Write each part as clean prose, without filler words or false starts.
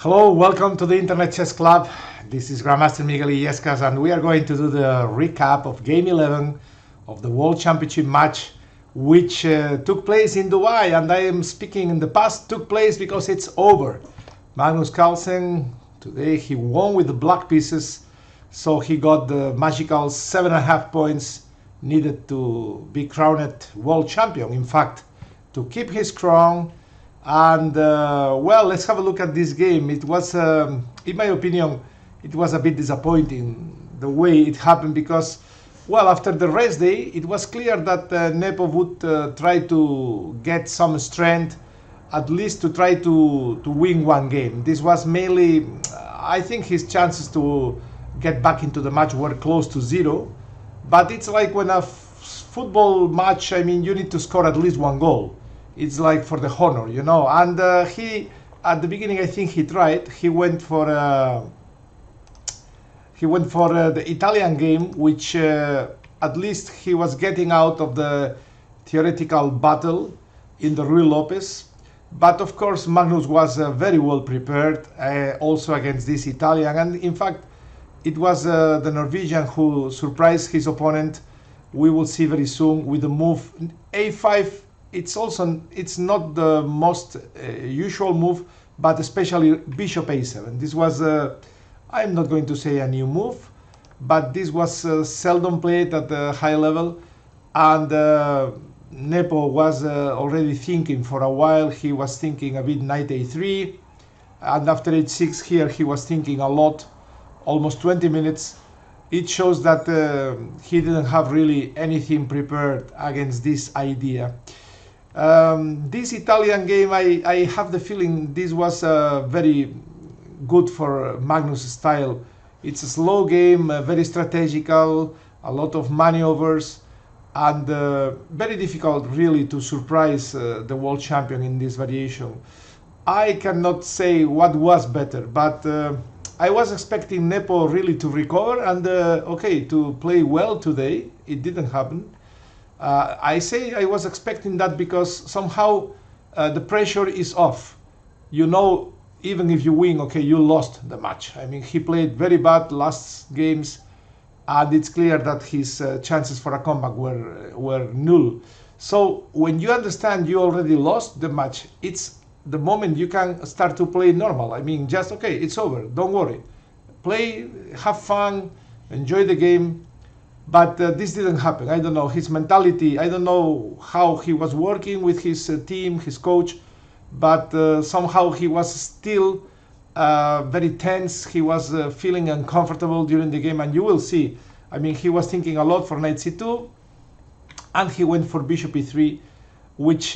Hello, welcome to the Internet Chess Club. This is Grandmaster Miguel Illescas, and we are going to do the recap of Game 11 of the World Championship match, which took place in Dubai. And I am speaking in the past, took place because it's over. Magnus Carlsen, today he won with the black pieces, so he got the magical 7.5 points needed to be crowned world champion. In fact, to keep his crown. And well, let's have a look at this game. It was, in my opinion, it was a bit disappointing the way it happened because, well, after the rest day, it was clear that Nepo would try to get some strength, at least to try to win one game. This was mainly, I think his chances to get back into the match were close to zero. But it's like when a football match, I mean, you need to score at least one goal. It's like for the honor, you know. And he, at the beginning, I think he tried. He went for the Italian game, which at least he was getting out of the theoretical battle in the Rui Lopez. But of course, Magnus was very well prepared, also against this Italian. And in fact, it was the Norwegian who surprised his opponent. We will see very soon with the move a5. It's not the most usual move, but especially bishop a7. This was, I'm not going to say a new move, but this was seldom played at the high level. And Nepo was already thinking for a while. He was thinking a bit knight a3. And after h6 here, he was thinking a lot, almost 20 minutes. It shows that he didn't have really anything prepared against this idea. This Italian game, I have the feeling this was very good for Magnus' style. It's a slow game, very strategical, a lot of maneuvers, and very difficult really to surprise the world champion in this variation. I cannot say what was better, but I was expecting Nepo really to recover and okay, to play well today. It didn't happen. I say I was expecting that because somehow the pressure is off. You know, even if you win, okay, you lost the match. I mean, he played very bad last games, and it's clear that his chances for a comeback were null. So when you understand you already lost the match, it's the moment you can start to play normal. I mean, just, okay, it's over, don't worry. Play, have fun, enjoy the game. But this didn't happen. I don't know, his mentality, I don't know how he was working with his team, his coach, but somehow he was still very tense. He was feeling uncomfortable during the game, and you will see. I mean, he was thinking a lot for knight c2, and he went for bishop e3, which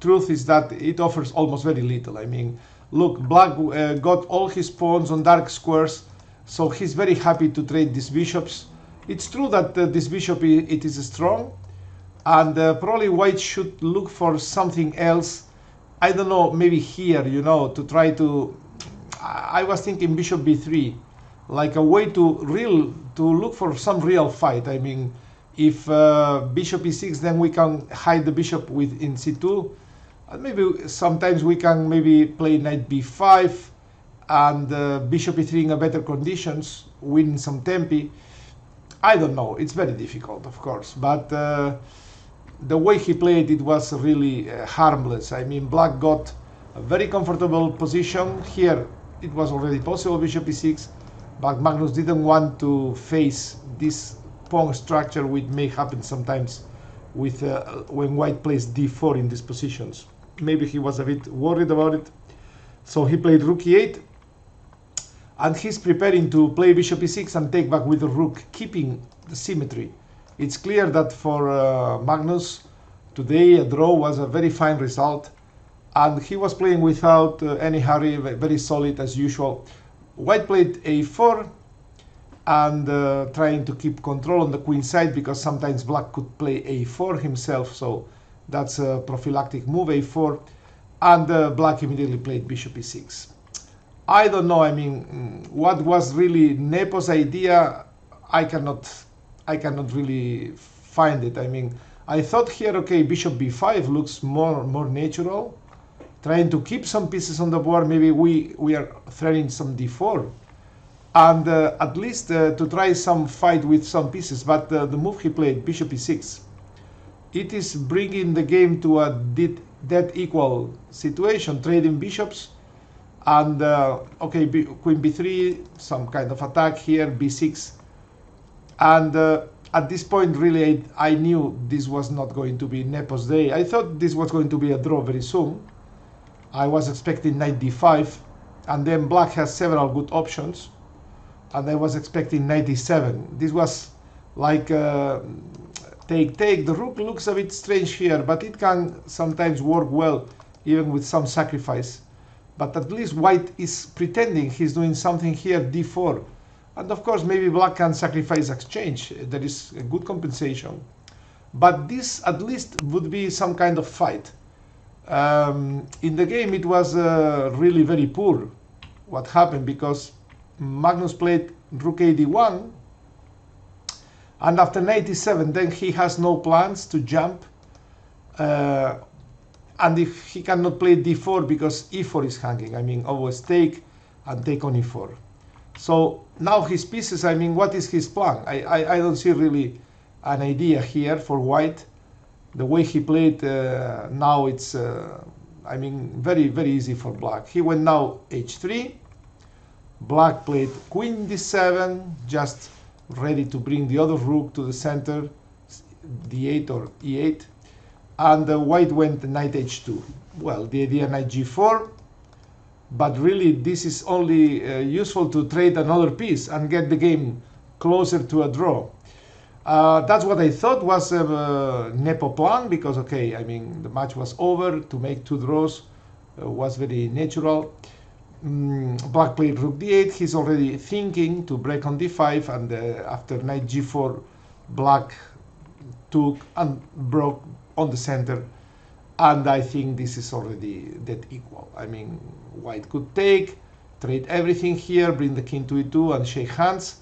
truth is that it offers almost very little. I mean, look, black got all his pawns on dark squares, so he's very happy to trade these bishops. It's true that this bishop it is strong, and probably white should look for something else. I don't know, maybe here, you know, to try to. I was thinking bishop b3, like a way to look for some real fight. I mean, if bishop e6, then we can hide the bishop in c2, and maybe sometimes we can maybe play knight b5 and bishop e3 in a better conditions, win some tempi. I don't know, it's very difficult, of course, but the way he played, it was really harmless. I mean, black got a very comfortable position. Here, it was already possible, bishop e6, but Magnus didn't want to face this pawn structure, which may happen sometimes with when white plays d4 in these positions. Maybe he was a bit worried about it, so he played rook e8. And he's preparing to play bishop e6 and take back with the rook, keeping the symmetry. It's clear that for Magnus, today a draw was a very fine result. And he was playing without any hurry, very solid as usual. White played a4 and trying to keep control on the queen side, because sometimes black could play a4 himself. So that's a prophylactic move, a4. And black immediately played bishop e6. I don't know, I mean, what was really Nepo's idea, I cannot really find it. I mean, I thought here, okay, bishop b5 looks more natural, trying to keep some pieces on the board. Maybe we are threatening some d4, and at least to try some fight with some pieces. But the move he played, bishop e6, it is bringing the game to a dead equal situation, trading bishops. And okay, queen b3, some kind of attack here, b6. And at this point, really, I knew this was not going to be Nepo's day. I thought this was going to be a draw very soon. I was expecting knight d5, and then black has several good options. And I was expecting knight d7. This was like take. The rook looks a bit strange here, but it can sometimes work well, even with some sacrifice. But at least white is pretending he's doing something here, d4. And of course, maybe black can sacrifice exchange. There is a good compensation. But this at least would be some kind of fight. In the game, it was really very poor what happened, because Magnus played rook a d1. And after knight e7, then he has no plans to jump. And if he cannot play d4 because e4 is hanging, I mean, always take and take on e4. So now his pieces, I mean, what is his plan? I don't see really an idea here for white. The way he played now, it's, I mean, very, very easy for black. He went now h3. Black played queen d7, just ready to bring the other rook to the center, d8 or e8. And white went knight h2. Well, the idea knight g4, but really this is only useful to trade another piece and get the game closer to a draw. That's what I thought was Nepo plan, because okay, I mean, the match was over. To make two draws was very natural. Black played rook d8. He's already thinking to break on d5, and after knight g4, black took and broke on the center, and I think this is already dead equal. I mean, white could take, trade everything here, bring the king to e2 and shake hands.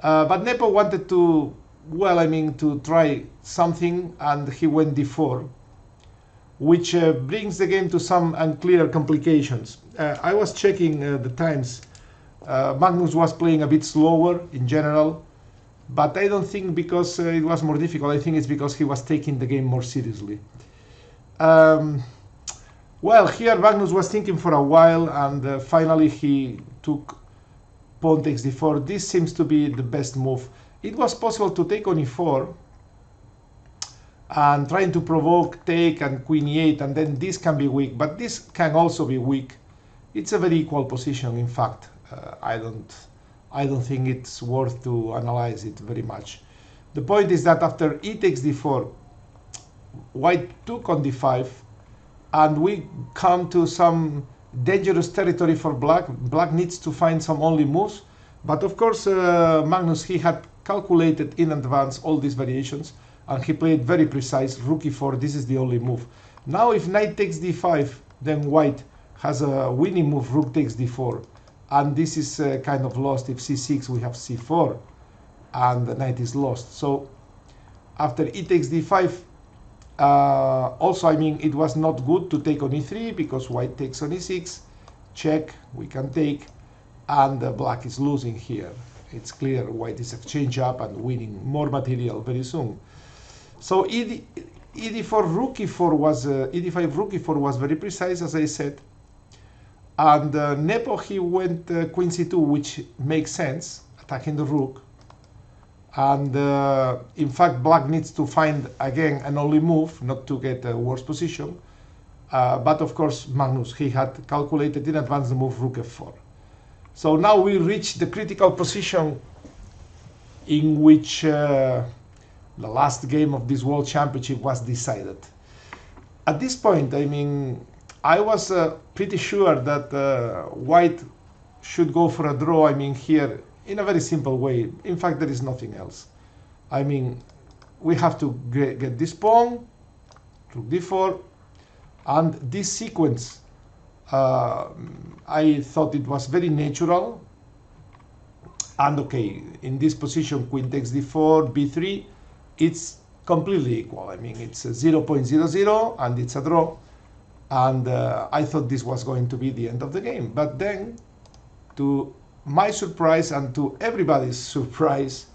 But Nepo wanted to, well, I mean, to try something, and he went d4, which brings the game to some unclear complications. I was checking the times. Magnus was playing a bit slower in general, but I don't think because it was more difficult. I think it's because he was taking the game more seriously. Well, here Magnus was thinking for a while, and finally he took pawn takes d4. This seems to be the best move. It was possible to take on e4 and trying to provoke take and queen e8, and then this can be weak, but this can also be weak. It's a very equal position, in fact. I don't think it's worth to analyze it very much. The point is that after e takes d4, white took on d5, and we come to some dangerous territory for black. Black needs to find some only moves, but of course Magnus, he had calculated in advance all these variations, and he played very precise. Rook e4, this is the only move. Now if knight takes d5, then white has a winning move, rook takes d4, and this is kind of lost. If c6, we have c4, and the knight is lost. So after e takes d5, also, I mean, it was not good to take on e3, because white takes on e6, check, we can take, and black is losing here. It's clear white is exchange up and winning more material very soon. So e4 rook e4 was e5 rook e4 was very precise, as I said. And Nepo, he went queen c2, which makes sense, attacking the rook. And in fact, black needs to find again an only move, not to get a worse position. But of course, Magnus, he had calculated in advance the move rook f4. So now we reach the critical position in which the last game of this World Championship was decided. At this point, I mean, I was pretty sure that white should go for a draw, I mean, here, in a very simple way. In fact, there is nothing else. I mean, we have to get this pawn, rook d4, and this sequence, I thought it was very natural. And okay, in this position, queen takes d4, b3, it's completely equal. I mean, it's 0.00, and it's a draw. And I thought this was going to be the end of the game. But then, to my surprise and to everybody's surprise,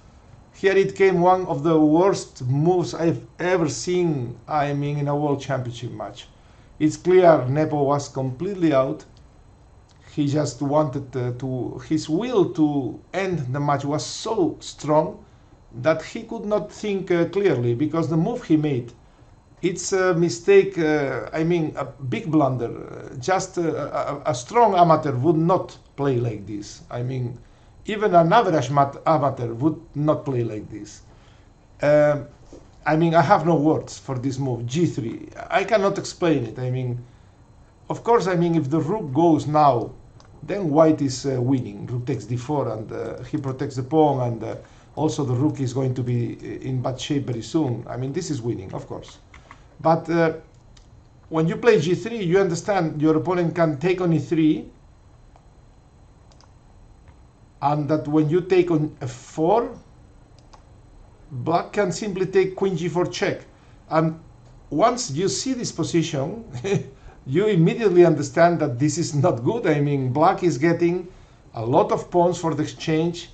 here it came one of the worst moves I've ever seen, I mean, in a World Championship match. It's clear Nepo was completely out. He just wanted his will to end the match was so strong that he could not think clearly, because the move he made, it's a mistake, I mean, a big blunder. Just a strong amateur would not play like this. I mean, even an average amateur would not play like this. I mean, I have no words for this move, g3. I cannot explain it. I mean, of course, I mean, if the rook goes now, then white is winning. Rook takes d4, and he protects the pawn, and also the rook is going to be in bad shape very soon. I mean, this is winning, of course. But when you play g3, you understand your opponent can take on e3, and that when you take on f4, black can simply take queen g4 check. And once you see this position, you immediately understand that this is not good. I mean, black is getting a lot of pawns for the exchange,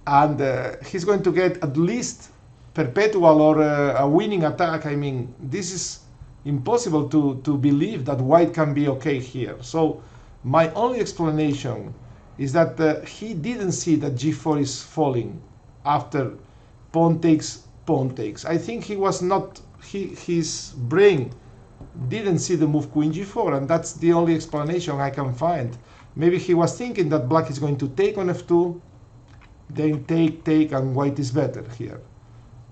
and he's going to get at least perpetual or a winning attack. I mean, this is impossible to believe that white can be okay here. So my only explanation is that he didn't see that g4 is falling after pawn takes, pawn takes. I think he was not, his brain didn't see the move queen g4, and that's the only explanation I can find. Maybe he was thinking that black is going to take on f2, then take, and white is better here.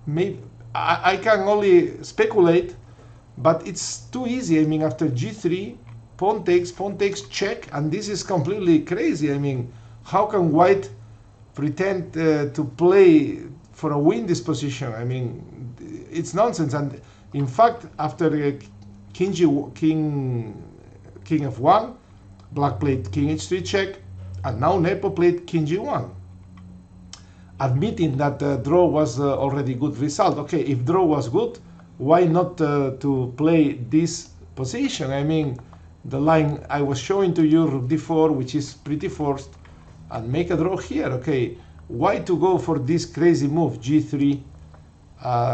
Maybe I can only speculate, but it's too easy. I mean, after g3, pawn takes check, and this is completely crazy. I mean, how can white pretend to play for a win this position? I mean, it's nonsense. And in fact, after king f1, black played king h3 check, and now Nepo played king g1, admitting that draw was already good result. Okay, if draw was good, why not to play this position? I mean, the line I was showing to you, rook d4, which is pretty forced, and make a draw here. Okay, why to go for this crazy move, g3?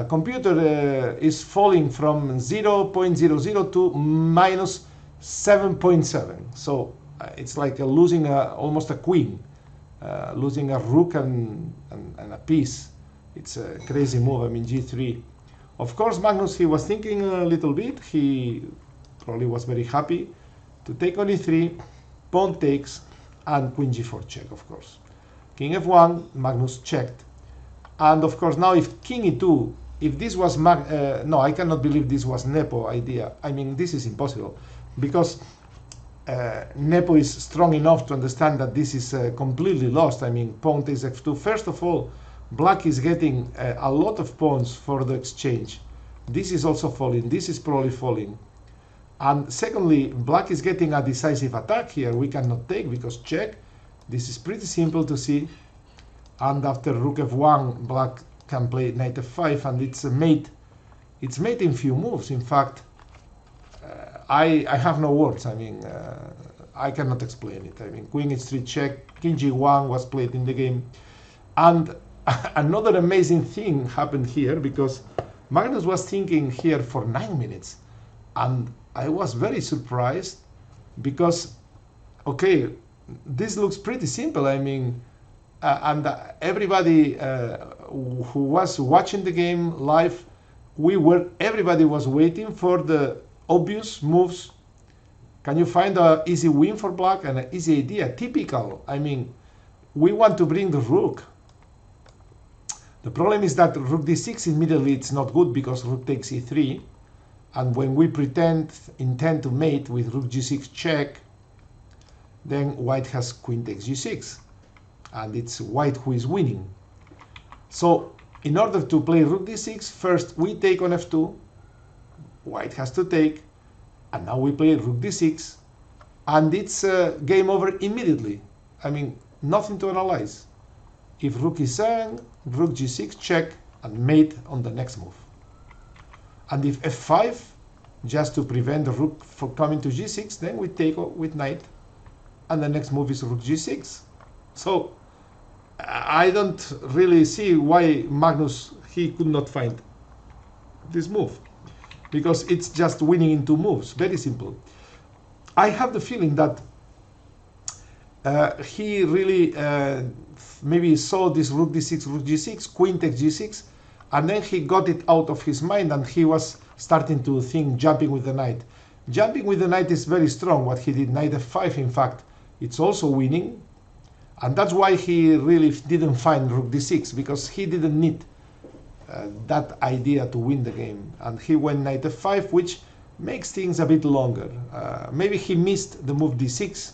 Computer is falling from 0.00 to minus 7.7. So it's like losing almost a queen, losing a rook and a piece. It's a crazy move. I mean, g3. Of course, Magnus, he was thinking a little bit. He probably was very happy to take on e3, pawn takes, and queen g4 check, of course. King f1, Magnus checked. And of course, now if king e2, if this was no, I cannot believe this was Nepo idea. I mean, this is impossible, because Nepo is strong enough to understand that this is completely lost. I mean, pawn takes f2. First of all, black is getting a lot of pawns for the exchange. This is also falling. This is probably falling. And secondly, black is getting a decisive attack here. We cannot take because check. This is pretty simple to see. And after rook f1, black can play knight f5, and it's a mate. It's mate in few moves. In fact, I have no words. I mean, I cannot explain it. I mean, queen h3 check, king g1 was played in the game. And another amazing thing happened here, because Magnus was thinking here for 9 minutes. And I was very surprised, because, okay, this looks pretty simple. I mean, and everybody who was watching the game live, everybody was waiting for the obvious moves. Can you find an easy win for black and an easy idea? Typical. I mean, we want to bring the rook. The problem is that rook d6 immediately it's not good, because rook takes e3, and when we intend to mate with rook g6 check, then white has queen takes g6, and it's white who is winning. So in order to play rook d6, first we take on f2, white has to take, and now we play rook d6, and it's game over immediately. I mean, nothing to analyze. If rook e7, rook g6 check, and mate on the next move. And if f5, just to prevent the rook from coming to g6. Then we take with knight, and the next move is rook g6. So I don't really see why Magnus, he could not find this move, because it's just winning in 2 moves. Very simple. I have the feeling that he really maybe saw this rook d6, rook g6, queen takes g6, and then he got it out of his mind, and he was starting to think jumping with the knight. Jumping with the knight is very strong. What he did, knight f5, in fact, it's also winning, and that's why he really didn't find rook d6, because he didn't need that idea to win the game, and he went knight f5, which makes things a bit longer. Maybe he missed the move d6.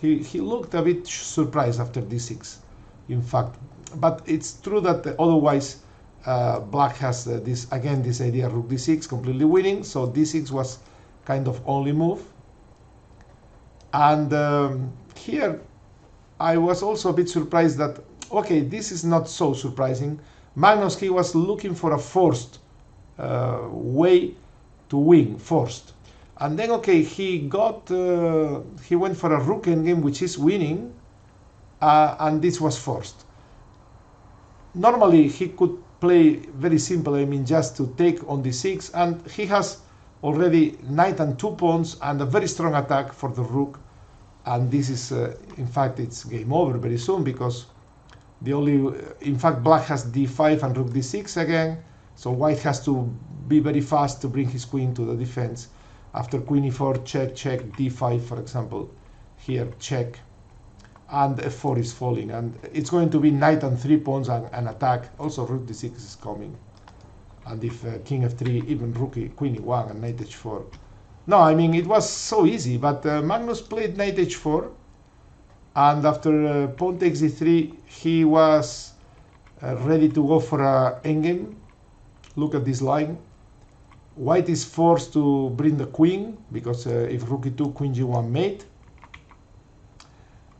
He looked a bit surprised after d6, in fact. But it's true that otherwise black has this idea rook d6 completely winning. So d6 was kind of only move. And here I was also a bit surprised that, okay, this is not so surprising. Magnus, he was looking for a forced way to win, forced. And then, okay, he went for a rook endgame, which is winning, and this was forced. Normally, he could play very simple, I mean, just to take on d6, and he has already knight and 2 pawns and a very strong attack for the rook. And this is, in fact, it's game over very soon, because in fact, black has d5 and rook d6 again, so white has to be very fast to bring his queen to the defense. After queen e4, check, check, d5, for example, here, check, and f4 is falling, and it's going to be knight and 3 pawns and an attack. Also, rook d6 is coming, and if king f3, even queen e1 and knight h4. No, I mean, it was so easy, but Magnus played knight h4, and after pawn takes e3, he was ready to go for a endgame. Look at this line. White is forced to bring the queen, because if rook e2, queen g1 mate.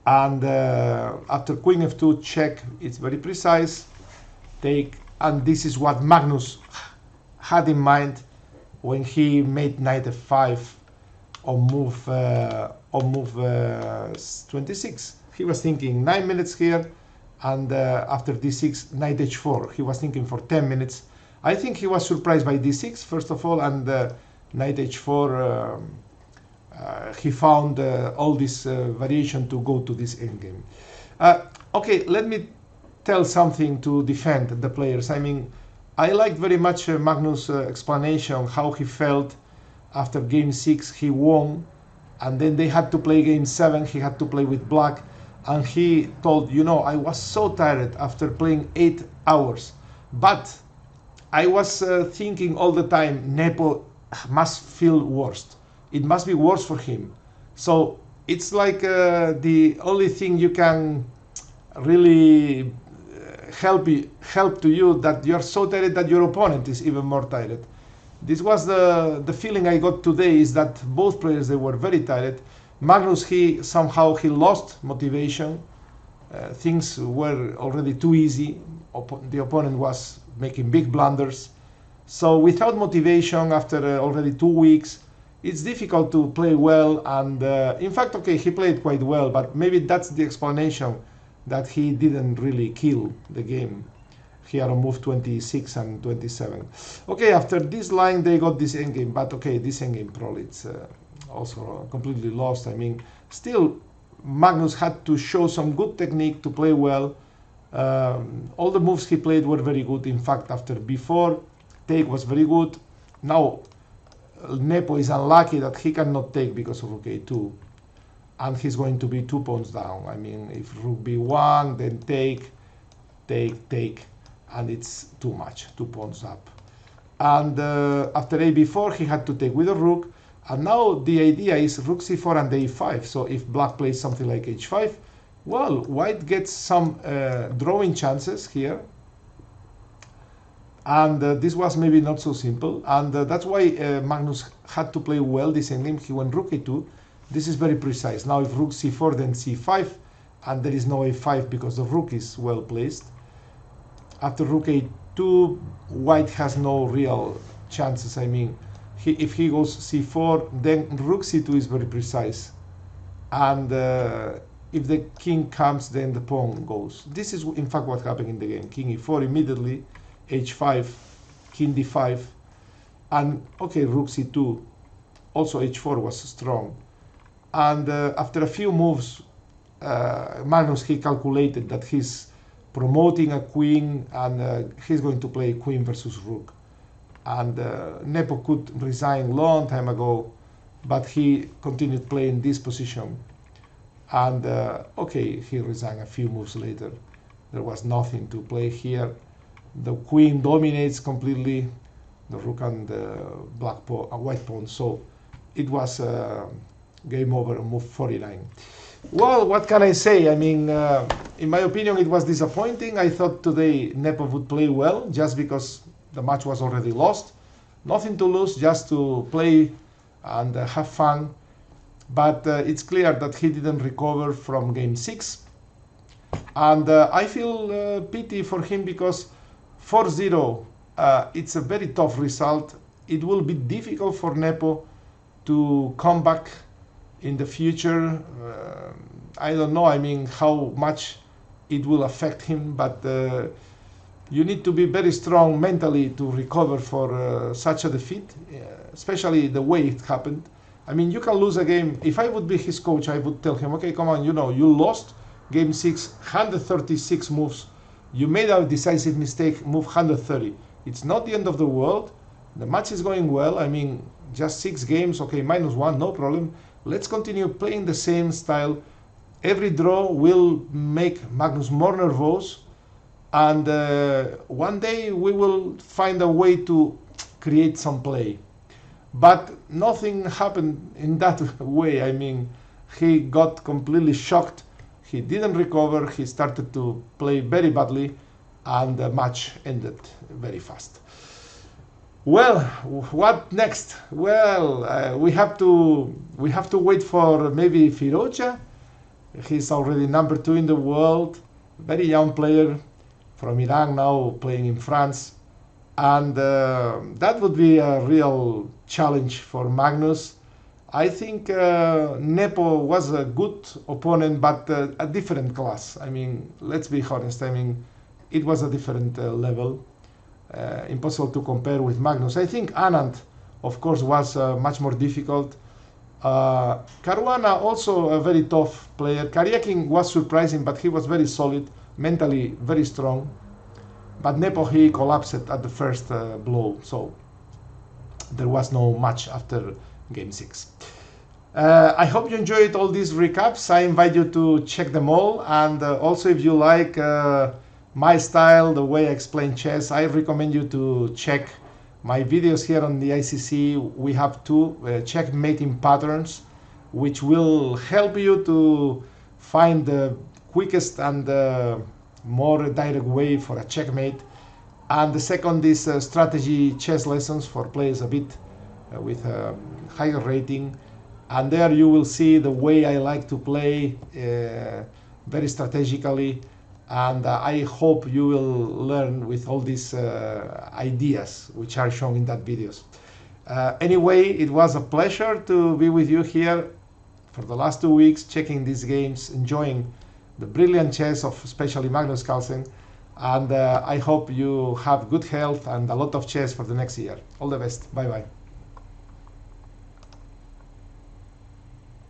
And after queen f2, check, it's very precise, take, and this is what Magnus had in mind when he made knight f5 on move 26. He was thinking 9 minutes here, and after d6, knight h4. He was thinking for 10 minutes. I think he was surprised by d6, first of all, and knight h4, he found all this variation to go to this endgame. Okay, let me tell something to defend the players. I mean, I liked very much Magnus' explanation, how he felt after game 6 he won, and then they had to play game 7, he had to play with black, and he told, you know, I was so tired after playing 8 hours, but I was thinking all the time, Nepo must feel worst. It must be worse for him. So it's like the only thing you can really help to you, that you're so tired that your opponent is even more tired. This was the feeling I got today, is that both players, they were very tired. Magnus, he lost motivation. Things were already too easy. The opponent was making big blunders. So without motivation, after already 2 weeks, it's difficult to play well. And in fact, okay, he played quite well, but maybe that's the explanation that he didn't really kill the game here on move 26 and 27. Okay, after this line, they got this endgame, but okay, this endgame probably it's also completely lost. I mean, still, Magnus had to show some good technique to play well. All the moves he played were very good. In fact, after b4, take was very good. Now, Nepo is unlucky that he cannot take because of rook a2, and he's going to be 2 pawns down. I mean, if rook b1, then take, and it's too much, 2 pawns up. And after a b4, he had to take with a rook, and now the idea is rook c4 and a5. So if black plays something like h5, well, white gets some drawing chances here. And this was maybe not so simple, and that's why Magnus had to play well this endgame. He went rook a2. This is very precise. Now if rook c4, then c5, and there is no a5 because the rook is well placed. After rook a2, white has no real chances. I mean, if he goes c4, then rook c2 is very precise. And if the king comes, then the pawn goes. This is in fact what happened in the game. King e4 immediately, h5, king d5, and okay, rook c2. Also h4 was strong. And after a few moves, Magnus, he calculated that he's promoting a queen, and he's going to play queen versus rook. And Nepo could resign long time ago, but he continued playing this position. And okay, he resigned a few moves later. There was nothing to play here. The queen dominates completely the rook and the white pawn. So it was game over, move 49. Well, what can I say? I mean, in my opinion, it was disappointing. I thought today Nepo would play well, just because the match was already lost. Nothing to lose, just to play and have fun. But it's clear that he didn't recover from game 6. And I feel pity for him, because 4-0, it's a very tough result. It will be difficult for Nepo to come back in the future. I don't know, I mean, how much it will affect him, but you need to be very strong mentally to recover for such a defeat, especially the way it happened. I mean, you can lose a game. If I would be his coach, I would tell him, okay, come on, you know, you lost game 6, 136 moves. You made a decisive mistake, move 130. It's not the end of the world. The match is going well. I mean, just 6 games, okay, -1, no problem. Let's continue playing the same style. Every draw will make Magnus more nervous. And one day we will find a way to create some play. But nothing happened in that way. I mean, he got completely shocked. He didn't recover. He started to play very badly, and the match ended very fast. Well, what next? Well, we have to wait for maybe Firoja. He's already number 2 in the world. Very young player from Iran, now playing in France. And that would be a real challenge for Magnus. I think Nepo was a good opponent, but a different class. I mean, let's be honest. I mean, it was a different level. Impossible to compare with Magnus. I think Anand, of course, was much more difficult. Caruana, also a very tough player. Karyakin was surprising, but he was very solid, mentally very strong. But Nepo, he collapsed at the first blow, so there was no match after game 6. I hope you enjoyed all these recaps. I invite you to check them all, and also if you like my style, the way I explain chess, I recommend you to check my videos here on the ICC. We have 2 checkmating patterns, which will help you to find the quickest and more direct way for a checkmate. And the second is strategy chess lessons for players a bit with a higher rating. And there you will see the way I like to play very strategically. And I hope you will learn with all these ideas which are shown in that videos. Anyway, it was a pleasure to be with you here for the last 2 weeks, checking these games, enjoying the brilliant chess of especially Magnus Carlsen. And I hope you have good health and a lot of chess for the next year. All the best. Bye-bye.